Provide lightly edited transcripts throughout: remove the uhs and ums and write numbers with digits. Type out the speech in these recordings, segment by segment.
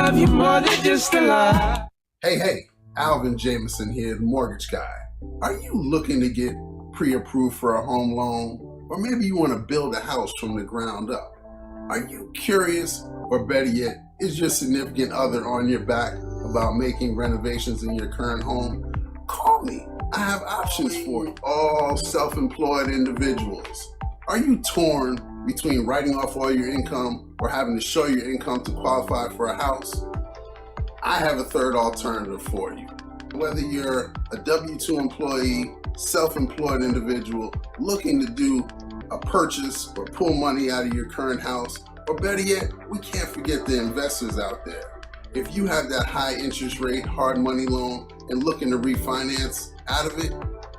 love you more than just a lie. Hey, Alvin Jameson here, the mortgage guy. Are you looking to get pre-approved for a home loan? Or maybe you want to build a house from the ground up? Are you curious, or better yet, is your significant other on your back about making renovations in your current home? Call me. I have options for you. All self-employed individuals. Are you torn between writing off all your income or having to show your income to qualify for a house? I have a third alternative for you. Whether you're a W-2 employee, self-employed individual looking to do a purchase or pull money out of your current house, or better yet, we can't forget the investors out there. If you have that high interest rate, hard money loan and looking to refinance out of it,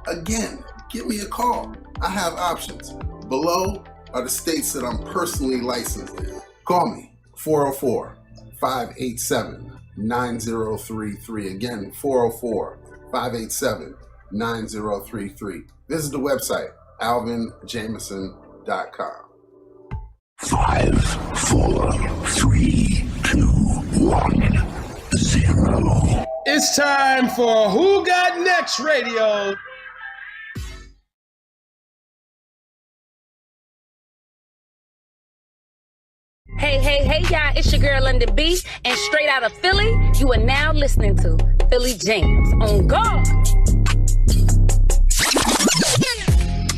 again, give me a call. I have options. Below are the states that I'm personally licensed in. Call me, 404-587-9033. Again, 404-587-9033. Visit the website, alvinjameson.com. 5, 4, 3, 2, 1, 0. It's time for Who Got Next Radio. Hey, y'all, it's your girl London B, and straight out of Philly, you are now listening to Philly James on God.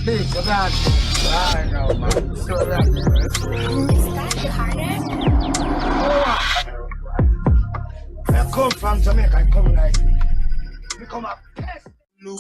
Please, come on. I know, man. So that, I come from Jamaica, I come like this. You come up. Hey,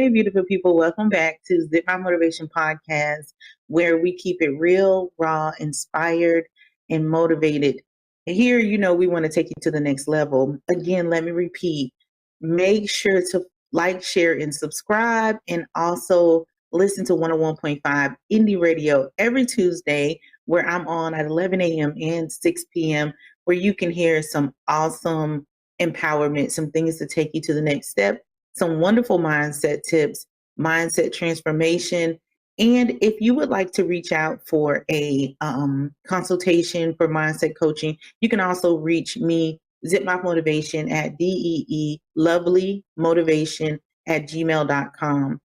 beautiful people. Welcome back to Zipmouth Motivation Podcast, where we keep it real, raw, inspired, and motivated. Here, we want to take you to the next level. Again, let me repeat, make sure to like, share, and subscribe, and also listen to 101.5 Indie Radio every Tuesday, where I'm on at 11 a.m. and 6 p.m., where you can hear some awesome empowerment, some things to take you to the next step, some wonderful mindset tips, mindset transformation. And if you would like to reach out for a consultation for mindset coaching, you can also reach me, Zipmouth Motivation, at deeloveelymotivation@gmail.com.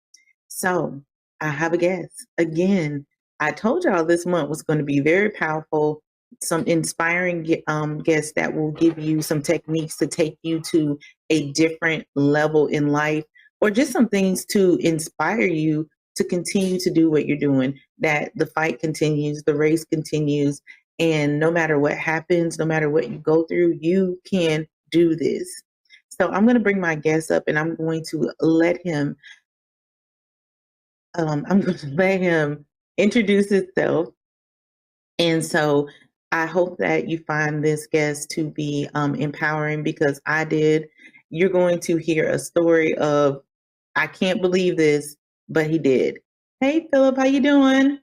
So I have a guest. Again, I told y'all this month was going to be very powerful, some inspiring guests that will give you some techniques to take you to a different level in life, or just some things to inspire you to continue to do what you're doing, that the fight continues, the race continues, and no matter what happens, no matter what you go through, you can do this. So I'm going to bring my guest up, and I'm going to let him introduce himself. And so I hope that you find this guest to be empowering, because I did. You're going to hear a story of, I can't believe this, but he did. Hey, Philip, how you doing?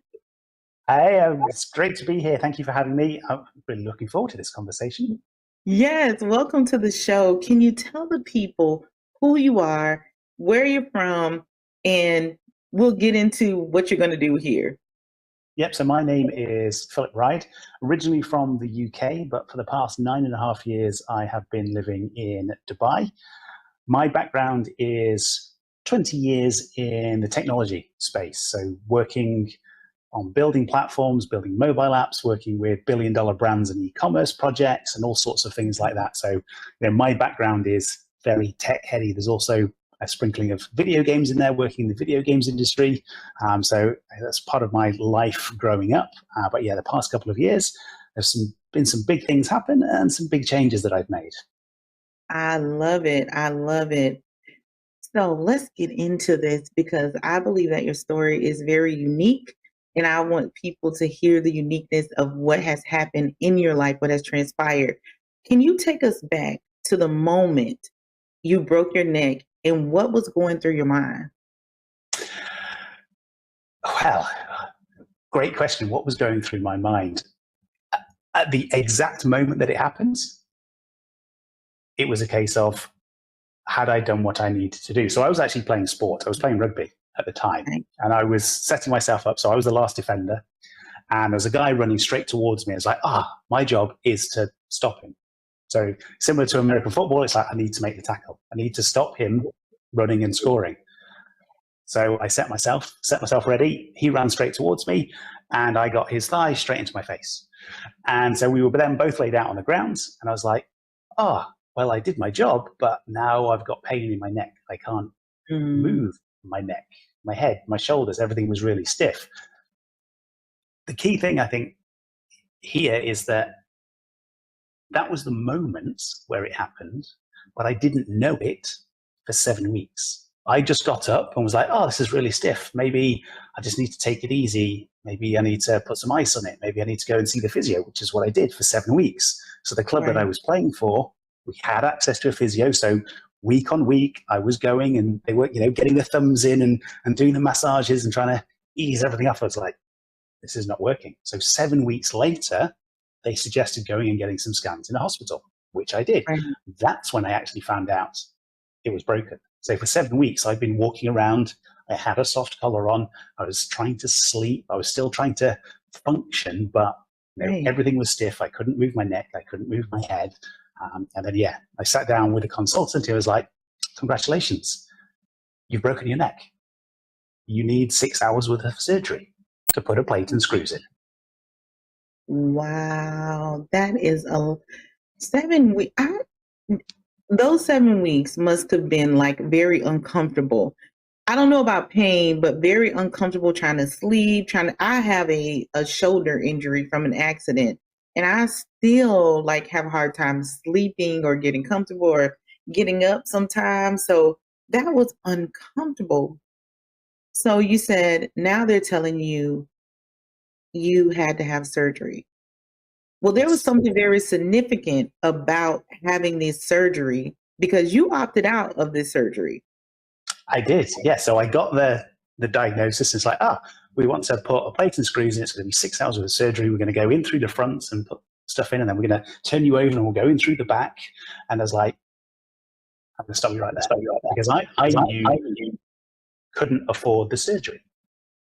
Hey, it's great to be here. Thank you for having me. I'm really looking forward to this conversation. Yes, welcome to the show. Can you tell the people who you are, where you're from, and we'll get into what you're going to do here. Yep, so my name is Philip Wribe, originally from the UK, but for the past 9.5 years, I have been living in Dubai. My background is 20 years in the technology space, so working on building platforms, building mobile apps, working with billion-dollar brands and e-commerce projects and all sorts of things like that. So my background is very tech-heavy. There's also a sprinkling of video games in there, working in the video games industry. So that's part of my life growing up. But yeah, the past couple of years, there's been some big things happen and some big changes that I've made. I love it. I love it. So let's get into this, because I believe that your story is very unique, and I want people to hear the uniqueness of what has happened in your life, what has transpired. Can you take us back to the moment you broke your neck and what was going through your mind? Well, great question. What was going through my mind? At the exact moment that it happens, it was a case of, had I done what I needed to do? So I was actually playing sport. I was playing rugby at the time, and I was setting myself up. So I was the last defender, and there's a guy running straight towards me. It's like, my job is to stop him. So similar to American football, it's like, I need to make the tackle. I need to stop him running and scoring. So I set myself ready. He ran straight towards me, and I got his thigh straight into my face. And so we were then both laid out on the ground, and I was like, well, I did my job, but now I've got pain in my neck. I can't move my neck, my head, my shoulders. Everything was really stiff. The key thing I think here is that was the moment where it happened, but I didn't know it for 7 weeks. I just got up and was like, this is really stiff. Maybe I just need to take it easy. Maybe I need to put some ice on it. Maybe I need to go and see the physio, which is what I did for 7 weeks. So the club that I was playing for, we had access to a physio. So week on week, I was going, and they were, getting the thumbs in and doing the massages and trying to ease everything up. I was like, this is not working. So 7 weeks later, they suggested going and getting some scans in a hospital, which I did. Right. That's when I actually found out it was broken. So for 7 weeks, I've been walking around. I had a soft collar on. I was trying to sleep. I was still trying to function, but everything was stiff. I couldn't move my neck. I couldn't move my head. And then, I sat down with a consultant who was like, congratulations, you've broken your neck. You need 6 hours worth of surgery to put a plate and screws in. Wow, that is 7 weeks. Those 7 weeks must have been like very uncomfortable. I don't know about pain, but very uncomfortable trying to sleep. I have a shoulder injury from an accident, and I still have a hard time sleeping or getting comfortable or getting up sometimes. So that was uncomfortable. So you said now they're telling you had to have surgery. Well, there was something very significant about having this surgery because you opted out of this surgery. I did, yeah. So I got the diagnosis. It's like, we want to put a plate and screws in. It's going to be 6 hours worth of surgery. We're going to go in through the front and put stuff in, and then we're going to turn you over and we'll go in through the back. And I was like, I'm going to stop you right there. Because I knew you couldn't afford the surgery.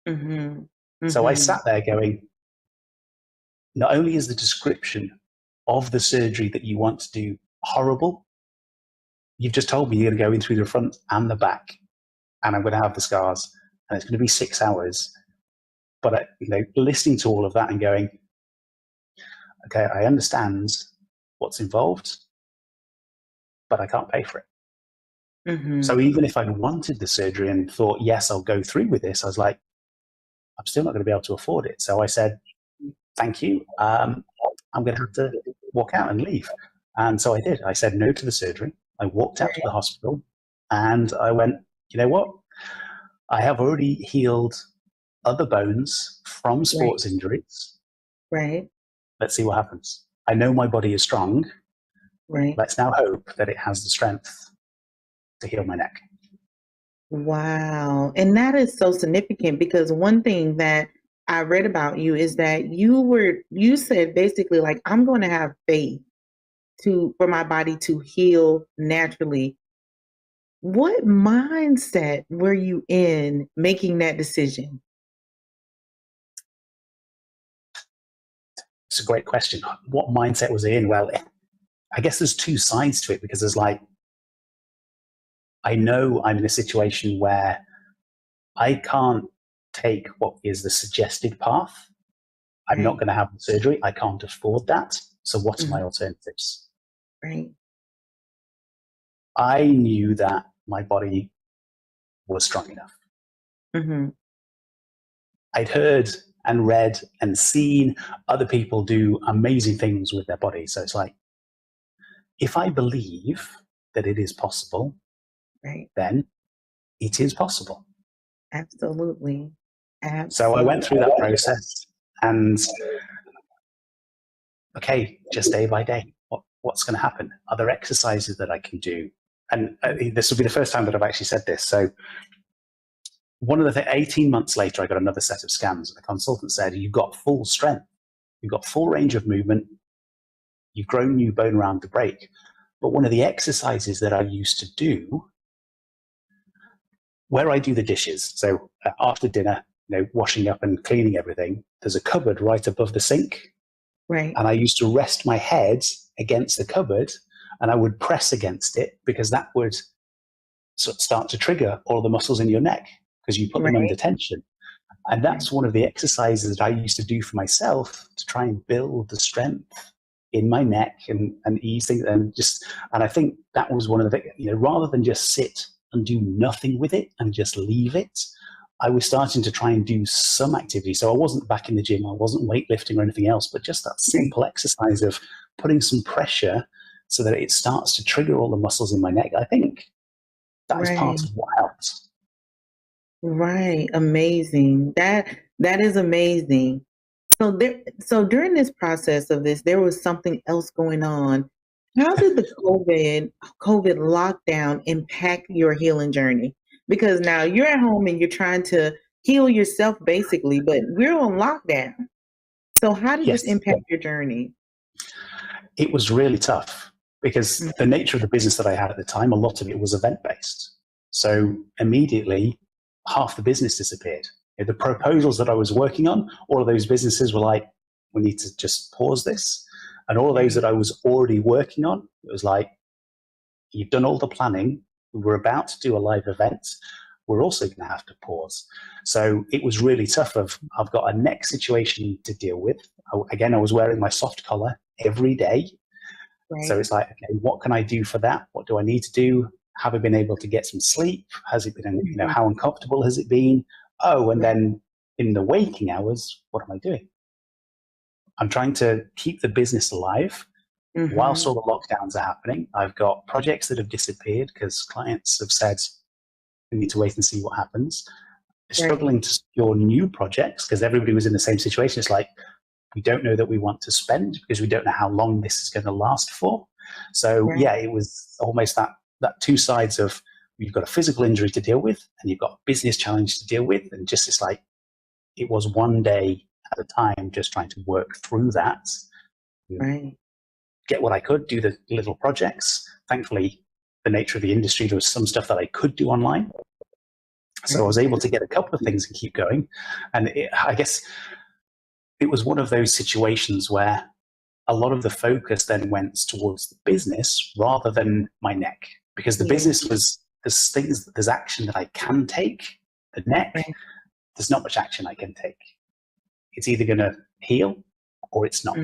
Mm-hmm. Mm-hmm. So I sat there going, not only is the description of the surgery that you want to do horrible, you've just told me you're going to go in through the front and the back, and I'm going to have the scars, and it's going to be 6 hours. But listening to all of that and going, okay, I understand what's involved, but I can't pay for it. Mm-hmm. So even if I'd wanted the surgery and thought, yes, I'll go through with this, I was like, I'm still not going to be able to afford it. So I said, thank you. I'm going to have to walk out and leave. And so I did. I said no to the surgery. I walked out to the hospital, and I went, you know what? I have already healed other bones from sports injuries. Right. Let's see what happens. I know my body is strong. Right. Let's now hope that it has the strength to heal my neck. Wow. And that is so significant because one thing that I read about you is that you said basically I'm going to have faith for my body to heal naturally. What mindset were you in making that decision? It's a great question. What mindset was I in? Well, I guess there's two sides to it because there's I know I'm in a situation where I can't take what is the suggested path. I'm not going to have the surgery. I can't afford that. So what are my alternatives? Right. I knew that my body was strong enough. Mm-hmm. I'd heard and read and seen other people do amazing things with their body. So it's if I believe that it is possible, then it is possible. Absolutely. So I went through that process and, okay, just day by day, what's going to happen? Are there exercises that I can do? And this will be the first time that I've actually said this. So one of the 18 months later, I got another set of scans, and the consultant said, you've got full strength. You've got full range of movement. You've grown new bone around the break. But one of the exercises that I used to do, where I do the dishes, so after dinner, washing up and cleaning everything, there's a cupboard right above the sink. Right. And I used to rest my head against the cupboard and I would press against it because that would sort of start to trigger all the muscles in your neck because you put them under tension. And that's one of the exercises that I used to do for myself to try and build the strength in my neck and ease things. And I think that was one of the, rather than just sit and do nothing with it and just leave it, I was starting to try and do some activity. So I wasn't back in the gym, I wasn't weightlifting or anything else, but just that simple exercise of putting some pressure so that it starts to trigger all the muscles in my neck. I think that is part of what helps. Right. Amazing. That is amazing. So during this process of this, there was something else going on. How did the COVID lockdown impact your healing journey? Because now you're at home and you're trying to heal yourself basically, but we're on lockdown. So how did this impact your journey? It was really tough because the nature of the business that I had at the time, a lot of it was event-based. So immediately, half the business disappeared. The proposals that I was working on, all of those businesses were like, we need to just pause this. And all of those that I was already working on, it was like, you've done all the planning. We're about to do a live event. We're also going to have to pause. So it was really tough. I've got a neck situation to deal with. Again, I was wearing my soft collar every day. Right. So it's like, okay, what can I do for that? What do I need to do? Have I been able to get some sleep? Has it been, how uncomfortable has it been? Oh, and then in the waking hours, what am I doing? I'm trying to keep the business alive whilst all the lockdowns are happening. I've got projects that have disappeared because clients have said, we need to wait and see what happens. Struggling to secure new projects because everybody was in the same situation. It's like, we don't know that we want to spend because we don't know how long this is going to last for. So it was almost that two sides of, you've got a physical injury to deal with and you've got a business challenge to deal with. And just it's like, it was one day at a time, just trying to work through that. Get what I could, do the little projects. Thankfully, the nature of the industry, there was some stuff that I could do online. So I was able to get a couple of things and keep going. And I guess it was one of those situations where a lot of the focus then went towards the business rather than my neck. Because the business was, there's action that I can take. The neck, there's not much action I can take. It's either going to heal or it's not.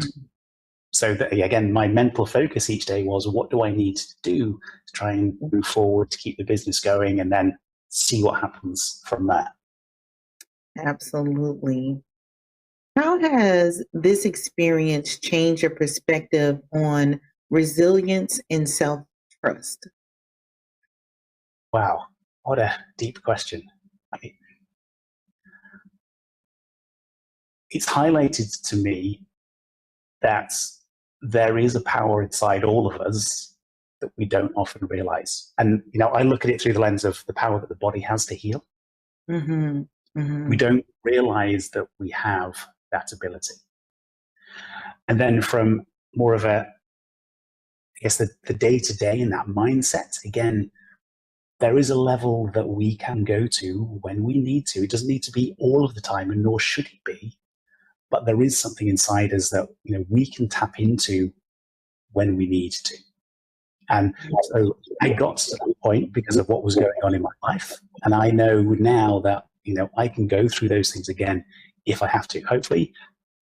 So that, again, my mental focus each day was, what do I need to do to try and move forward to keep the business going and then see what happens from there. Absolutely. How has this experience changed your perspective on resilience and self-trust? Wow, what a deep question. I mean, it's highlighted to me that there is a power inside all of us that we don't often realize. And, I look at it through the lens of the power that the body has to heal. We don't realize that we have that ability. And then from more of the day-to-day and that mindset, again, there is a level that we can go to when we need to. It doesn't need to be all of the time, and nor should it be. But there is something inside us that we can tap into when we need to. And so I got to that point because of what was going on in my life. And I know now that, I can go through those things again if I have to. Hopefully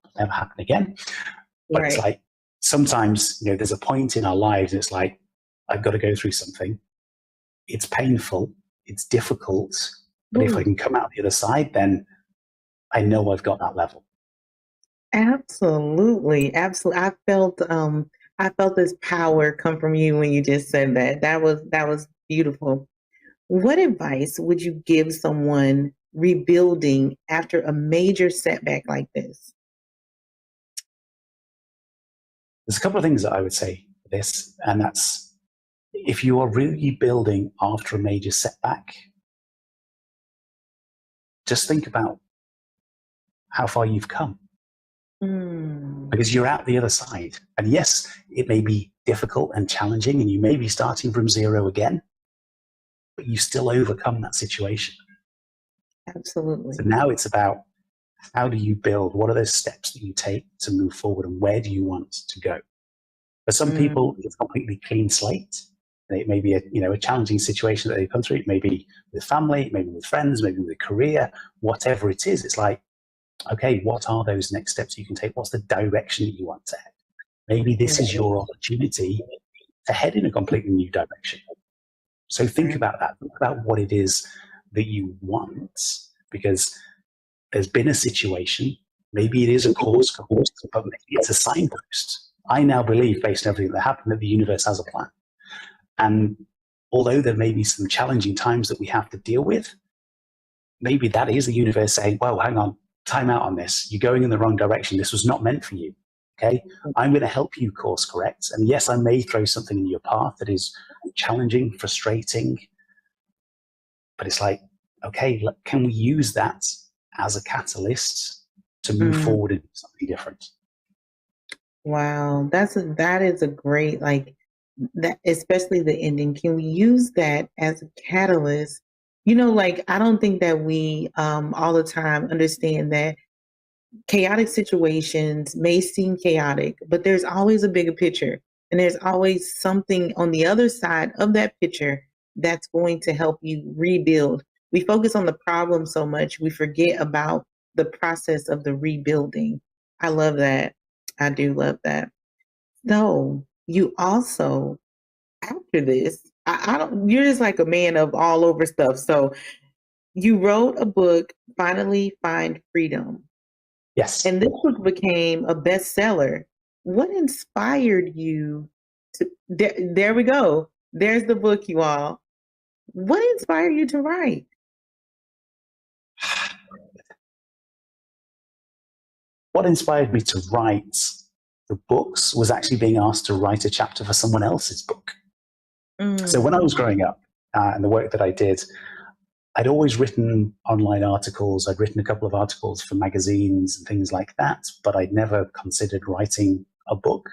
it'll never happen again. But it's like, sometimes, there's a point in our lives, it's like, I've got to go through something. It's painful. It's difficult. But if I can come out the other side, then I know I've got that level. Absolutely. Absolutely. I felt this power come from you when you just said that. That was beautiful. What advice would you give someone rebuilding after a major setback like this? There's a couple of things that I would say for this, and that's, if you are really building after a major setback, just think about how far you've come. because you're out the other side. And yes, it may be difficult and challenging, and you may be starting from zero again, but you still overcome that situation. Absolutely. So now it's about, how do you build? What are those steps that you take to move forward, and where do you want to go? For some people, it's a completely clean slate. It may be a challenging situation that they come through. It may be with family, maybe with friends, maybe with career, whatever it is. It's like, okay, what are those next steps you can take? What's the direction that you want to head? Maybe this is your opportunity to head in a completely new direction. So think about that. Think about what it is that you want, because there's been a situation. Maybe it is a course, but maybe it's a signpost. I now believe, based on everything that happened, that the universe has a plan. And although there may be some challenging times that we have to deal with, maybe that is the universe saying, well, hang on, time out on this. You're going in the wrong direction. This was not meant for you. Okay, I'm going to help you course correct. And yes, I may throw something in your path that is challenging, frustrating, but it's like, okay, can we use that as a catalyst to move forward and do something different? Wow, that is a great, like, that, especially the ending. Can we use that as a catalyst? Like, I don't think that we all the time understand that chaotic situations may seem chaotic, but there's always a bigger picture, and there's always something on the other side of that picture that's going to help you rebuild. We focus on the problem so much, we forget about the process of the rebuilding. I love that. I do love that. So you also, after this, I don't, you're just like a man of all over stuff. So you wrote a book, Finally Find Freedom. Yes. And this book became a bestseller. What inspired you to, there we go. There's the book, you all. What inspired you to write? What inspired me to write the books was actually being asked to write a chapter for someone else's book. So when I was growing up, and the work that I did, I'd always written online articles. I'd written a couple of articles for magazines and things like that, but I'd never considered writing a book.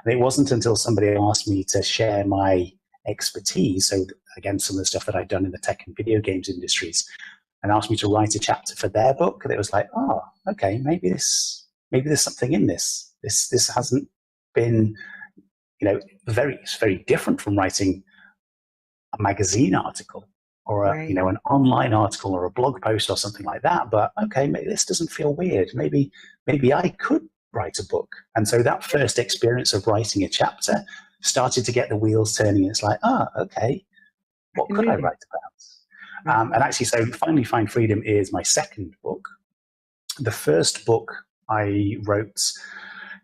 And it wasn't until somebody asked me to share my expertise, so again, some of the stuff that I'd done in the tech and video games industries, and asked me to write a chapter for their book, that it was like, oh, okay, maybe there's something in this. This hasn't been, it's very different from writing a magazine article or an online article or a blog post or something like that. But okay, maybe this doesn't feel weird. Maybe I could write a book. And so that first experience of writing a chapter started to get the wheels turning. It's like, okay, what could I write about? And actually, so Finally Find Freedom is my second book. The first book I wrote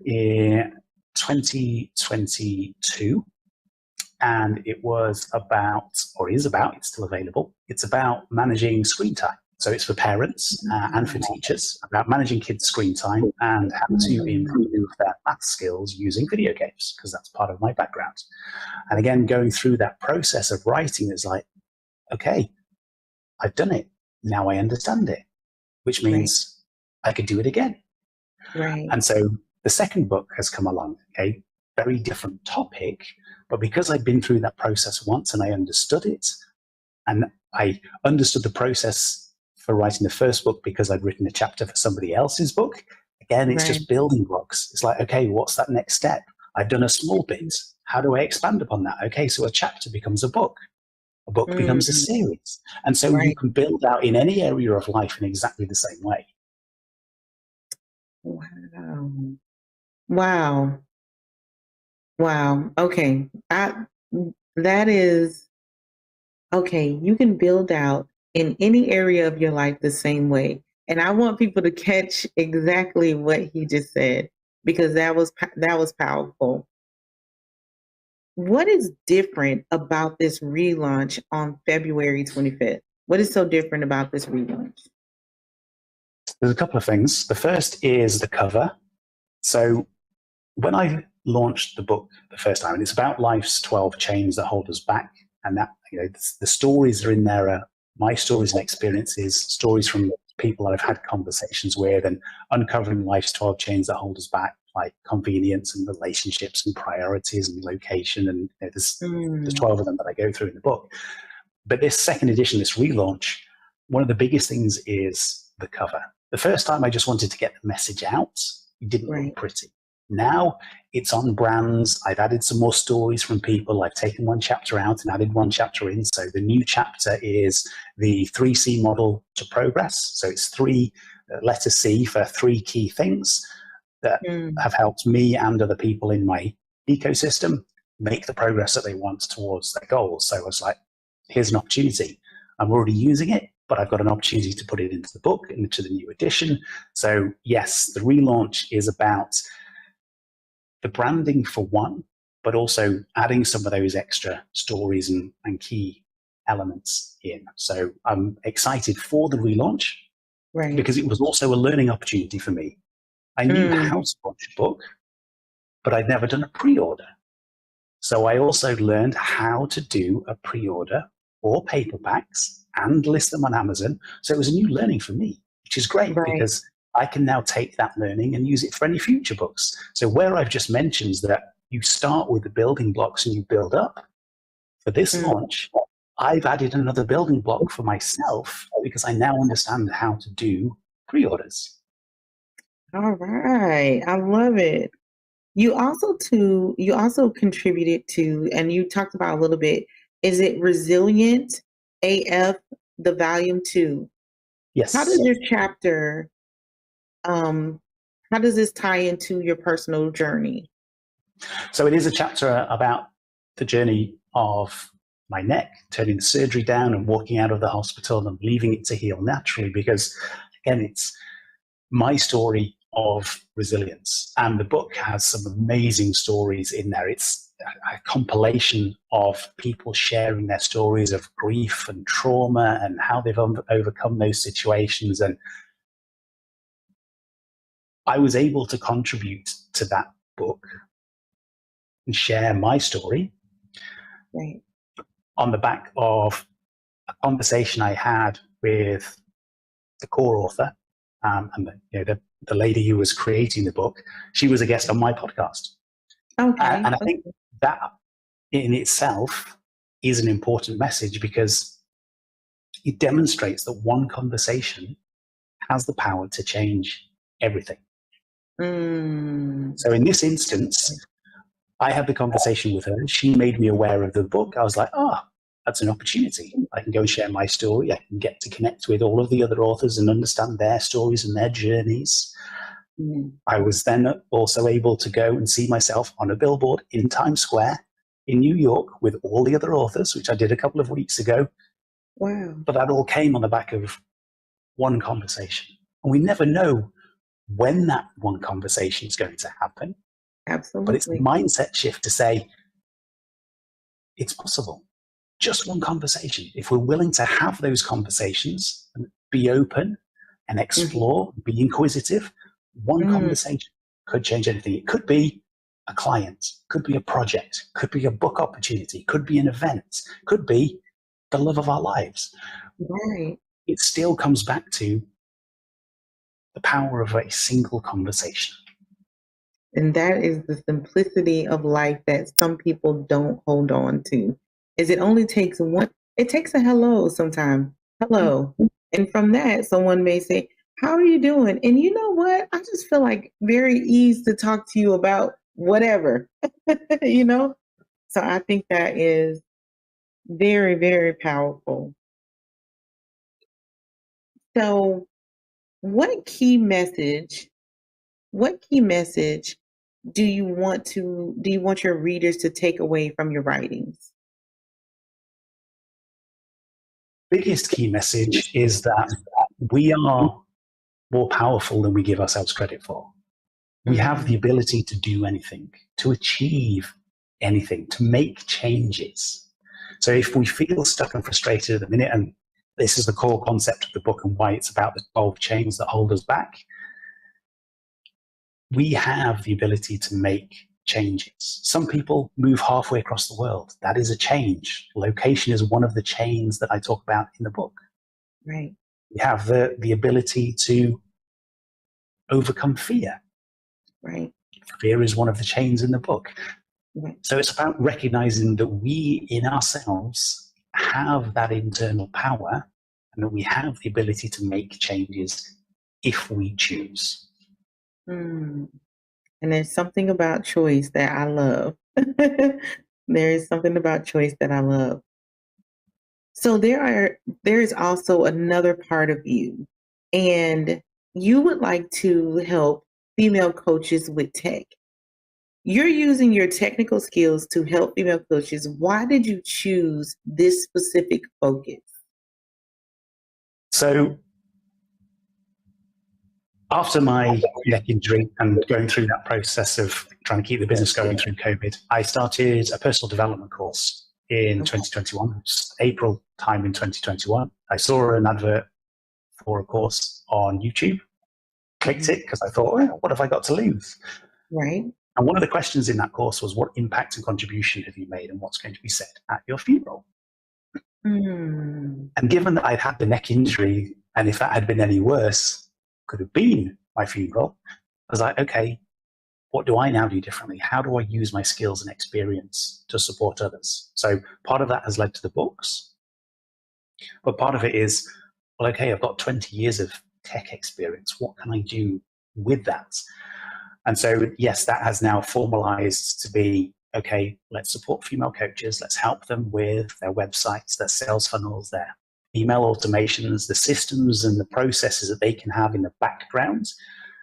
in 2022. And it was about, or is about, it's still available, it's about managing screen time. So it's for parents and for teachers, about managing kids' screen time and how to improve their math skills using video games, because that's part of my background. And again, going through that process of writing is like, okay, I've done it. Now I understand it, which means I could do it again. Right. And so the second book has come along, okay, very different topic, but because I'd been through that process once and I understood it, and I understood the process for writing the first book because I'd written a chapter for somebody else's book, again, it's just building blocks. It's like, okay, what's that next step? I've done a small bit. How do I expand upon that? Okay, so a chapter becomes a book becomes a series. And so you can build out in any area of life in exactly the same way. Wow. Okay. That is, okay, you can build out in any area of your life the same way. And I want people to catch exactly what he just said, because that was powerful. What is different about this relaunch on February 25th? What is so different about this relaunch? There's a couple of things. The first is the cover. So when I launched the book the first time, and it's about life's 12 chains that hold us back, and that, the stories that are in there are my stories and experiences, stories from people that I've had conversations with, and uncovering life's 12 chains that hold us back, like convenience and relationships and priorities and location. And there's 12 of them that I go through in the book. But this second edition, this relaunch, one of the biggest things is the cover. The first time I just wanted to get the message out. It didn't look pretty. Now it's on brands. I've added some more stories from people. I've taken one chapter out and added one chapter in. So the new chapter is the 3C model to progress. So it's letter C for 3 key things that have helped me and other people in my ecosystem make the progress that they want towards their goals. So I was like, here's an opportunity. I'm already using it, but I've got an opportunity to put it into the book, into the new edition. So yes, the relaunch is about the branding for one, but also adding some of those extra stories and key elements in. So I'm excited for the relaunch because it was also a learning opportunity for me. I knew how to launch a book, but I'd never done a pre-order. So I also learned how to do a pre-order or paperbacks and list them on Amazon. So it was a new learning for me, which is great because I can now take that learning and use it for any future books. So where I've just mentioned that you start with the building blocks and you build up, for this launch, I've added another building block for myself because I now understand how to do pre-orders. All right. I love it. You also contributed to, and you talked about a little bit, is it Resilient AF, the volume 2? Yes. How does this chapter, how does this tie into your personal journey? So it is a chapter about the journey of my neck, turning the surgery down and walking out of the hospital and leaving it to heal naturally, because again, it's my story of resilience. And the book has some amazing stories in there. It's a compilation of people sharing their stories of grief and trauma and how they've overcome those situations. And I was able to contribute to that book and share my story on the back of a conversation I had with the core author and the lady who was creating the book. She was a guest on my podcast. And I think that in itself is an important message because it demonstrates that one conversation has the power to change everything. So in this instance, I had the conversation with her. She made me aware of the book. I was like, that's an opportunity. I can go and share my story. I can get to connect with all of the other authors and understand their stories and their journeys. I was then also able to go and see myself on a billboard in Times Square in New York with all the other authors, which I did a couple of weeks ago. Wow. But that all came on the back of one conversation. And we never know when that one conversation is going to happen. Absolutely. But it's a mindset shift to say, it's possible. Just one conversation. If we're willing to have those conversations and be open and explore, be inquisitive, one conversation could change anything. It could be a client, could be a project, could be a book opportunity, could be an event, could be the love of our lives. Right. It still comes back to the power of a single conversation. And that is the simplicity of life that some people don't hold on to. Is it only takes one, it takes a hello sometimes. Hello. And from that, someone may say, how are you doing? And you know what? I just feel like very easy to talk to you about whatever, you know? So I think that is very, very powerful. So what key message do you want your readers to take away from your writings? Biggest key message is that we are more powerful than we give ourselves credit for. We have the ability to do anything, to achieve anything, to make changes. So if we feel stuck and frustrated at the minute, and this is the core concept of the book and why it's about the 12 chains that hold us back, we have the ability to make changes. Some people move halfway across the world. That is a change. Location is one of the chains that I talk about in the book. Right. We have the ability to overcome fear. Right. Fear is one of the chains in the book. Right. So it's about recognizing that we in ourselves have that internal power and that we have the ability to make changes if we choose. Mm. And there's something about choice that I love. There is something about choice that I love. So there is also another part of you, and you would like to help female coaches with tech. You're using your technical skills to help female coaches. Why did you choose this specific focus? So after my neck injury and going through that process of trying to keep the business going through COVID, I started a personal development course in 2021, April time in 2021. I saw an advert for a course on YouTube, clicked it because I thought, well, what have I got to lose? Right. And one of the questions in that course was, what impact and contribution have you made and what's going to be said at your funeral? Mm. And given that I'd had the neck injury, and if that had been any worse, could have been my funeral, I was like, okay, what do I now do differently? How do I use my skills and experience to support others? So part of that has led to the books, but part of it is, well, okay, I've got 20 years of tech experience. What can I do with that? And so, yes, that has now formalized to be, okay, let's support female coaches. Let's help them with their websites, their sales funnels, their email automations, the systems and the processes that they can have in the background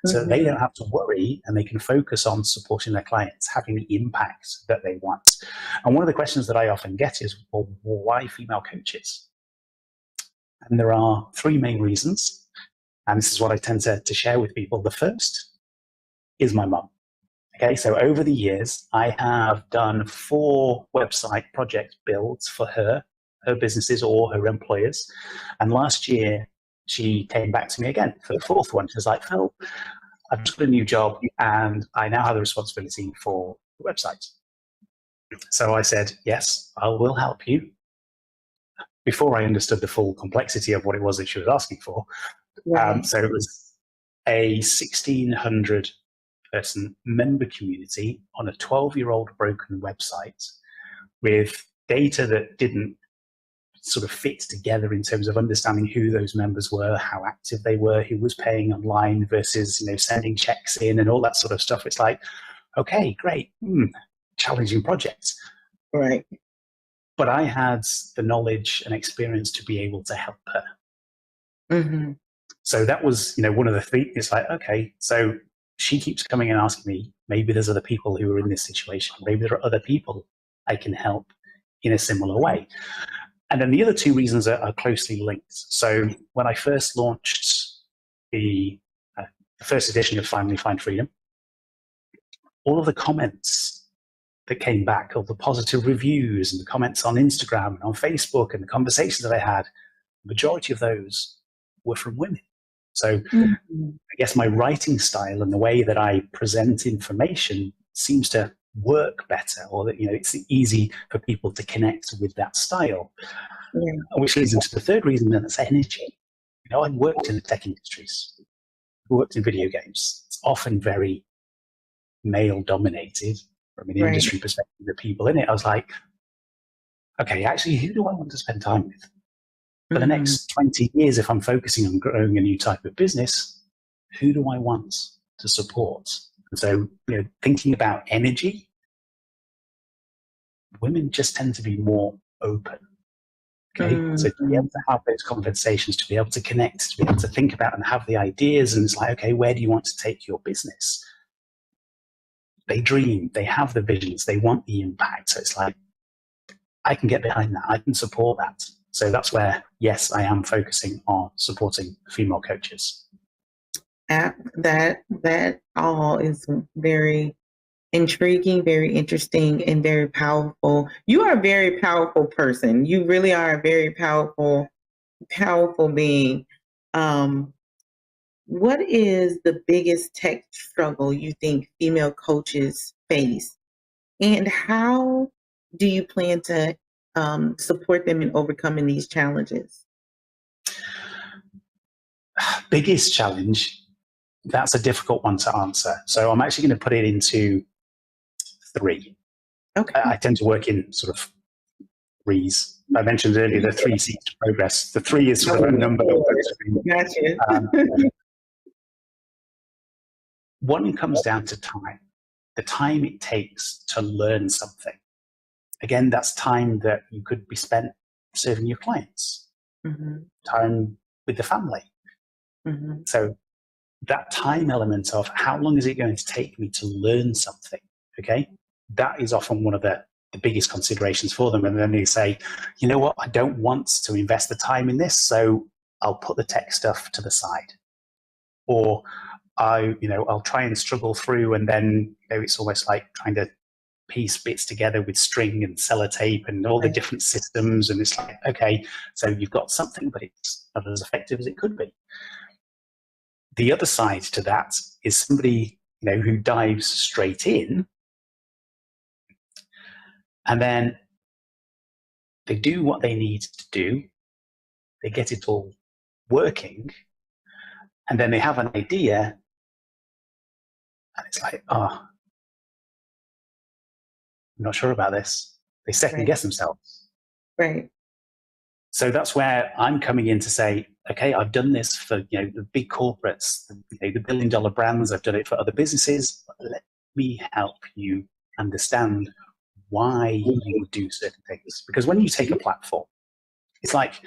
so that they don't have to worry and they can focus on supporting their clients, having the impact that they want. And one of the questions that I often get is, well, why female coaches? And there are three main reasons. And this is what I tend to share with people. The first is my mum. Okay, so over the years, I have done 4 website project builds for her businesses or her employers. And last year, she came back to me again for the 4th one. She was like, Phil, I've just got a new job and I now have the responsibility for the website. So I said, yes, I will help you. Before I understood the full complexity of what it was that she was asking for. Right. So it was a 1,600 person member community on a 12-year-old broken website with data that didn't sort of fit together in terms of understanding who those members were, how active they were, who was paying online versus, sending checks in and all that sort of stuff. It's like, okay, great, challenging project. Right. But I had the knowledge and experience to be able to help her. Mm-hmm. So that was, one of the things. It's like, okay, so she keeps coming and asking me, maybe there's other people who are in this situation. Maybe there are other people I can help in a similar way. And then the other 2 reasons are closely linked. So when I first launched the first edition of Finally Find Freedom, all of the comments that came back, all the positive reviews and the comments on Instagram and on Facebook and the conversations that I had, the majority of those were from women. So I guess my writing style and the way that I present information seems to work better, or that it's easy for people to connect with that style. Yeah. Which leads into the third reason, and that's energy. I worked in the tech industries, worked in video games. It's often very male dominated from an industry perspective, the people in it. I was like, okay, actually, who do I want to spend time with? For the next 20 years, if I'm focusing on growing a new type of business, who do I want to support? And so, thinking about energy, women just tend to be more open. Okay, so to be able to have those conversations, to be able to connect, to be able to think about and have the ideas, and it's like, okay, where do you want to take your business? They dream, they have the visions, they want the impact. So it's like, I can get behind that, I can support that. So that's where, yes, I am focusing on supporting female coaches. That all is very intriguing, very interesting, and very powerful. You are a very powerful person. You really are a very powerful being. What is the biggest tech struggle you think female coaches face? And how do you plan to support them in overcoming these challenges? Biggest challenge, that's a difficult one to answer. So I'm actually going to put it into 3. Okay. I tend to work in sort of threes. I mentioned earlier the 3 C's to progress. The 3 is sort of a number. Gotcha. One comes down to time, the time it takes to learn something. Again, that's time that you could be spent serving your clients, time with the family. So that time element of how long is it going to take me to learn something, okay? That is often one of the biggest considerations for them. And then they say, you know what, I don't want to invest the time in this, so I'll put the tech stuff to the side. Or I'll try and struggle through, and then it's almost like trying to piece bits together with string and sellotape and all the different systems. And it's like, okay, so you've got something, but it's not as effective as it could be. The other side to that is somebody who dives straight in, and then they do what they need to do, they get it all working, and then they have an idea, and it's like, I'm not sure about this. They second guess themselves. Right. So that's where I'm coming in to say, okay, I've done this for the big corporates, the $1 billion brands. I've done it for other businesses. Let me help you understand why you would do certain things. Because when you take a platform, it's like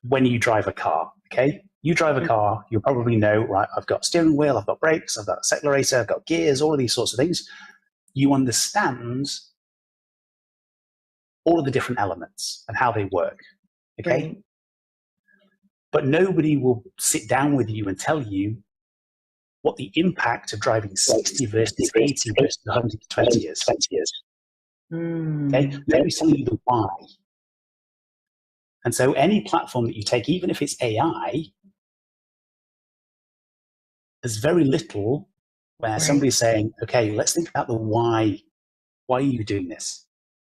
when you drive a car. Okay, you drive a car, you probably know, right? I've got steering wheel, I've got brakes, I've got accelerator, I've got gears, all of these sorts of things. You understand all of the different elements and how they work. Okay. Right. But nobody will sit down with you and tell you what the impact of driving 60 versus 80 versus 120 is. Okay? Nobody's telling you the why. And so any platform that you take, even if it's AI, there's very little where somebody's saying, okay, let's think about the why. Why are you doing this?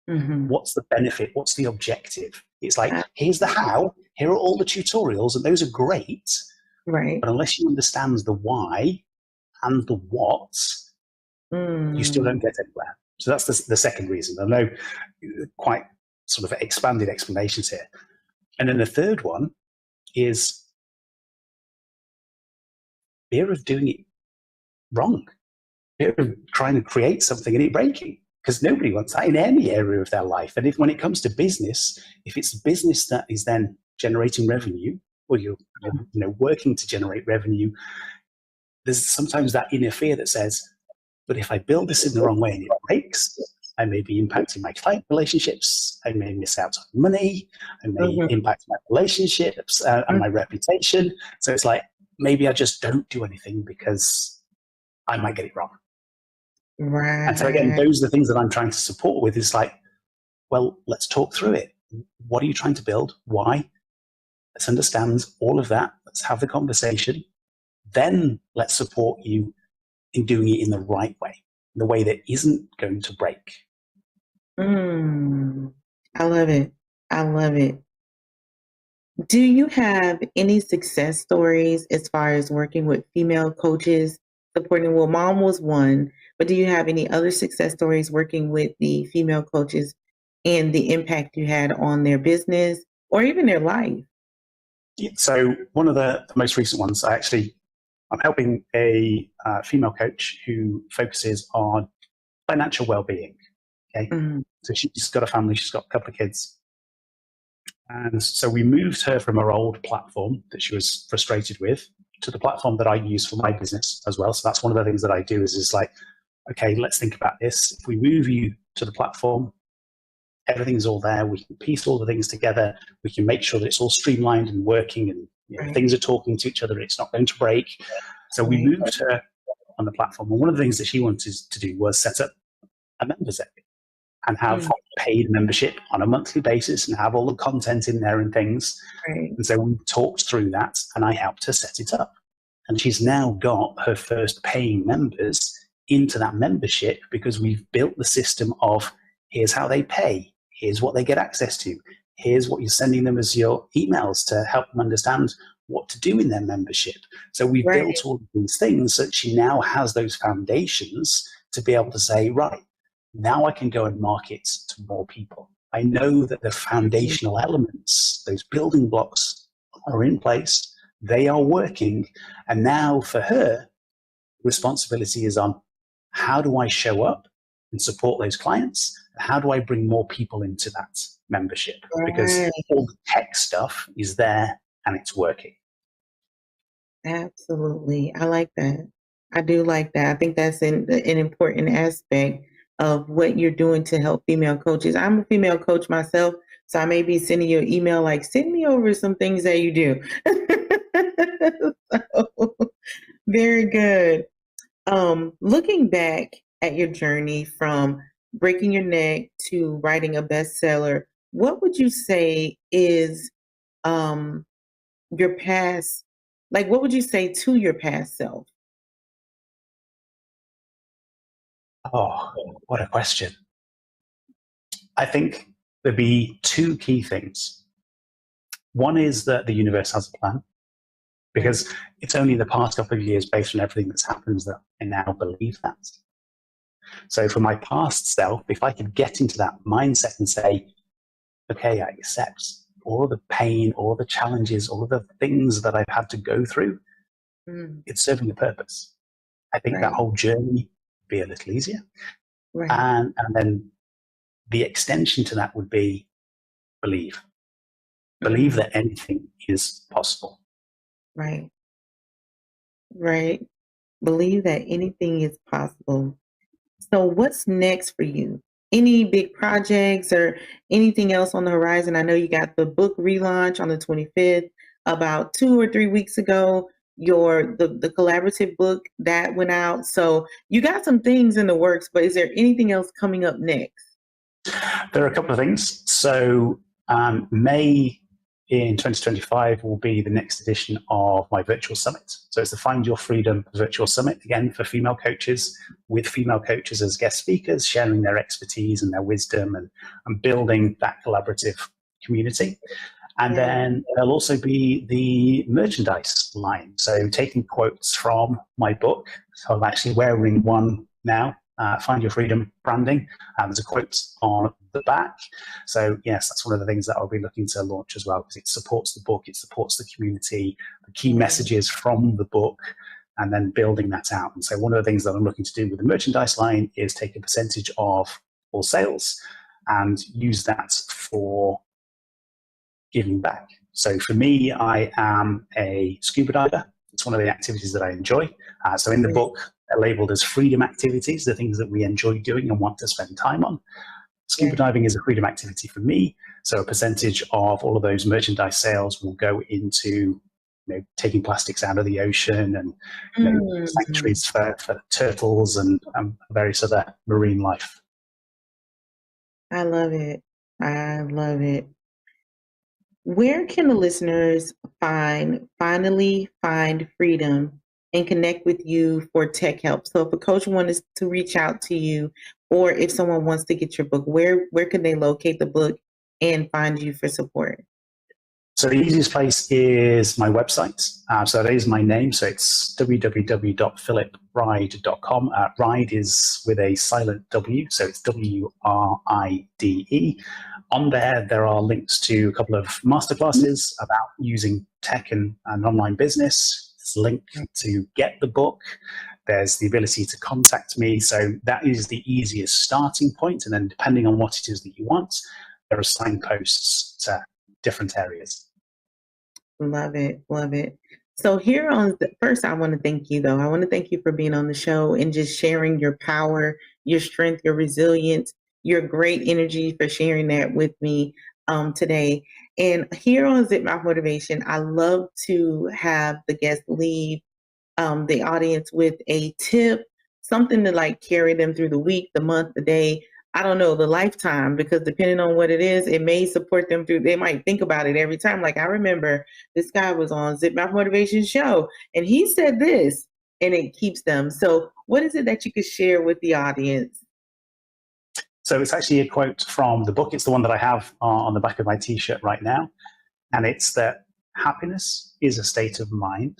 What's the benefit? What's the objective? It's like, here's the how, here are all the tutorials, and those are great. Right. But unless you understand the why and the what, you still don't get anywhere. So that's the second reason. I know quite sort of expanded explanations here. And then the third one is fear of doing it wrong, fear of trying to create something and it breaking. Because nobody wants that in any area of their life. And when it comes to business, if it's business that is then generating revenue, or you're working to generate revenue, there's sometimes that inner fear that says, but if I build this in the wrong way and it breaks, I may be impacting my client relationships, I may miss out on money, I may impact my relationships and my reputation. So it's like, maybe I just don't do anything because I might get it wrong. Right. And so again, those are the things that I'm trying to support with. Is like, well, let's talk through it. What are you trying to build? Why? Let's understand all of that. Let's have the conversation. Then let's support you in doing it in the right way, the way that isn't going to break. I love it. I love it. Do you have any success stories as far as working with female coaches, supporting? Well, mom was one, but do you have any other success stories working with the female coaches and the impact you had on their business or even their life? Yeah, so one of the most recent ones, I'm helping a female coach who focuses on financial well-being. Okay, so she's got a family, she's got a couple of kids. And so we moved her from her old platform that she was frustrated with to the platform that I use for my business as well. So that's one of the things that I do is like, okay, let's think about this. If we move you to the platform, everything's all there. We can piece all the things together. We can make sure that it's all streamlined and working and things are talking to each other. It's not going to break. So we moved her on the platform. And one of the things that she wanted to do was set up a members area and have paid membership on a monthly basis and have all the content in there and things. And so we talked through that and I helped her set it up. And she's now got her first paying members into that membership because we've built the system of here's how they pay, here's what they get access to, here's what you're sending them as your emails to help them understand what to do in their membership. So we've built all of these things so that she now has those foundations to be able to say, right, now I can go and market to more people. I know that the foundational elements, those building blocks are in place, they are working. And now for her, responsibility is on how do I show up and support those clients? How do I bring more people into that membership? Because all the tech stuff is there and it's working. Absolutely. I like that. I do like that. I think that's an important aspect of what you're doing to help female coaches. I'm a female coach myself, so I may be sending you an email like, send me over some things that you do. So, very good. Looking back at your journey from breaking your neck to writing a bestseller, what would you say is your past, like what would you say to your past self? Oh, what a question. I think there'd be two key things. One is that the universe has a plan, because it's only the past couple of years, based on everything that's happened, that I now believe that. So for my past self, if I could get into that mindset and say, okay, I accept all the pain, all the challenges, all the things that I've had to go through, it's serving a purpose. I think that whole journey would be a little easier. And then the extension to that would be believe. Believe that anything is possible. Right. Believe that anything is possible. So what's next for you? Any big projects or anything else on the horizon? I know you got the book relaunch on the 25th, about 2 or 3 weeks ago, the collaborative book that went out. So you got some things in the works, but is there anything else coming up next? There are a couple of things. So May in 2025 will be the next edition of my virtual summit. So it's the Find Your Freedom virtual summit, again, for female coaches, with female coaches as guest speakers, sharing their expertise and their wisdom and building that collaborative community. And then there'll also be the merchandise line. So taking quotes from my book. So I'm actually wearing one now. Find Your Freedom branding. There's a quote on the back. So yes, that's one of the things that I'll be looking to launch as well, because it supports the book, it supports the community, the key messages from the book, and then building that out. And so one of the things that I'm looking to do with the merchandise line is take a percentage of all sales and use that for giving back. So for me, I am a scuba diver. It's one of the activities that I enjoy. So in the book, they're labeled as freedom activities, the things that we enjoy doing and want to spend time on. Scuba diving is a freedom activity for me. So a percentage of all of those merchandise sales will go into taking plastics out of the ocean and sanctuaries for turtles and various other marine life. I love it. I love it. Where can the listeners finally find freedom and connect with you for tech help? So if a coach wants to reach out to you, or if someone wants to get your book, where can they locate the book and find you for support? So the easiest place is my website. So that is my name. So it's www.philipwribe.com. Ride is with a silent W, so it's WRIDE. On there are links to a couple of masterclasses about using tech and online business. There's a link to get the book. There's the ability to contact me. So that is the easiest starting point. And then depending on what it is that you want, there are signposts to different areas. Love it. Love it. So here on first, I want to thank you though. I want to thank you for being on the show and just sharing your power, your strength, your resilience, your great energy, for sharing that with me today. And here on Zipmouth Motivation, I love to have the guests leave the audience with a tip, something to like carry them through the week, the month, the day, I don't know, the lifetime, because depending on what it is, it may support them through, they might think about it every time. Like I remember this guy was on Zipmouth Motivation Show and he said this, and it keeps them. So what is it that you could share with the audience? So it's actually a quote from the book. It's the one that I have on the back of my t-shirt right now. And it's that happiness is a state of mind,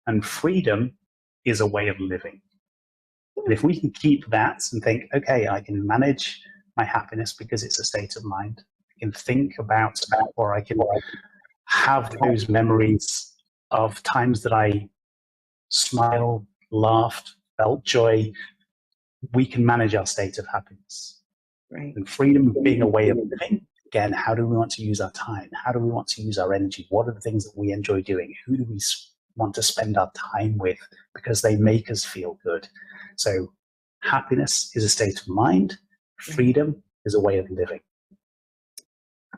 and freedom is a way of living. And if we can keep that and think, okay, I can manage my happiness because it's a state of mind. I can think about, or I can have those memories of times that I smiled, laughed, felt joy. We can manage our state of happiness. Right. And freedom being a way of living. Again, how do we want to use our time? How do we want to use our energy? What are the things that we enjoy doing? Who do we want to spend our time with because they make us feel good? So happiness is a state of mind. Freedom is a way of living.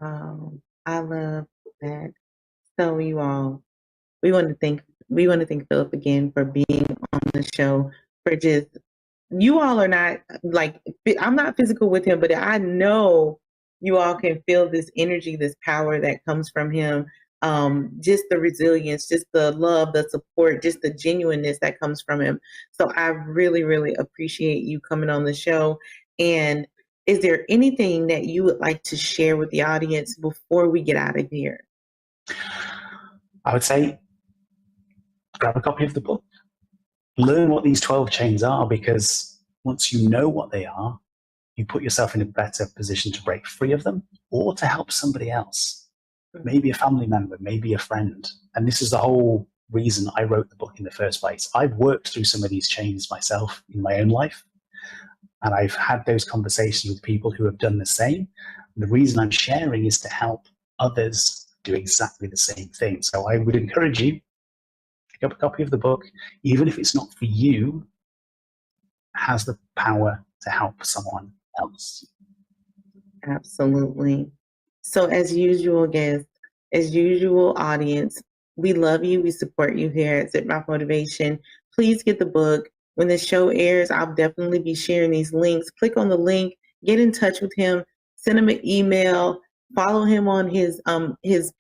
I love that. So you all, we want to thank Philip again for being on the show, for just, you all are not like, I'm not physical with him, but I know you all can feel this energy, this power that comes from him. Just the resilience, just the love, the support, just the genuineness that comes from him. So I really, really appreciate you coming on the show. And is there anything that you would like to share with the audience before we get out of here? I would say grab a copy of the book. Learn what these 12 chains are, because once you know what they are, you put yourself in a better position to break free of them or to help somebody else. Maybe a family member, maybe a friend. And this is the whole reason I wrote the book in the first place. I've worked through some of these chains myself in my own life. And I've had those conversations with people who have done the same. And the reason I'm sharing is to help others do exactly the same thing. So I would encourage you, pick up a copy of the book, even if it's not for you, it has the power to help someone else. Absolutely. So as usual, guests, as usual, audience, we love you. We support you here at Zipmouth Motivation. Please get the book. When the show airs, I'll definitely be sharing these links. Click on the link, get in touch with him, send him an email, follow him on his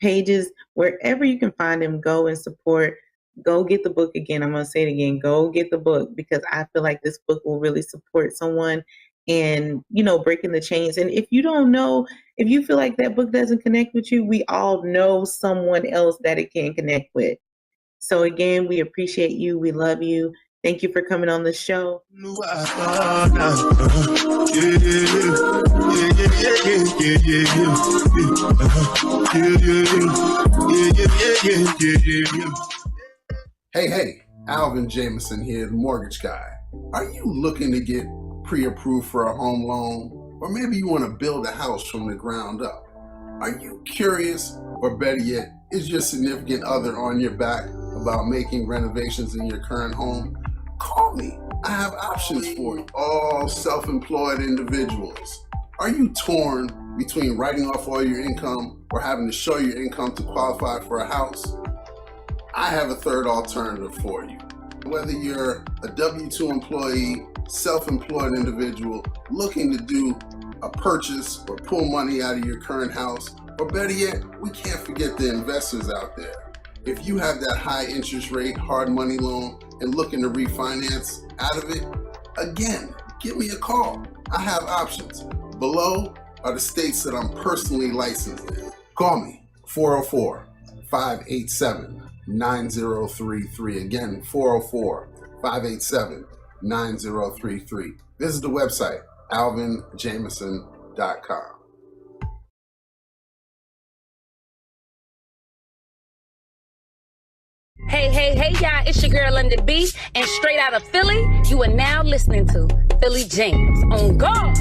pages, wherever you can find him. Go and support. Go get the book. Again, I'm going to say it again. Go get the book, because I feel like this book will really support someone and, breaking the chains. And if you don't know, if you feel like that book doesn't connect with you, we all know someone else that it can connect with. So again, we appreciate you. We love you. Thank you for coming on the show. Hey, Alvin Jameson here, the mortgage guy. Are you looking to get pre-approved for a home loan? Or maybe you want to build a house from the ground up? Are you curious, or better yet, is your significant other on your back about making renovations in your current home? Call me. I have options for you. All self-employed individuals. Are you torn between writing off all your income or having to show your income to qualify for a house? I have a third alternative for you. Whether you're a W-2 employee, self-employed individual looking to do a purchase or pull money out of your current house, or better yet, we can't forget the investors out there. If you have that high interest rate, hard money loan and looking to refinance out of it, again, give me a call. I have options. Below are the states that I'm personally licensed in. Call me, 404-587-9033. Again, 404-587-9033. Visit the website, alvinjameson.com. Hey, y'all, it's your girl, London B, and straight out of Philly, you are now listening to Philly James on God.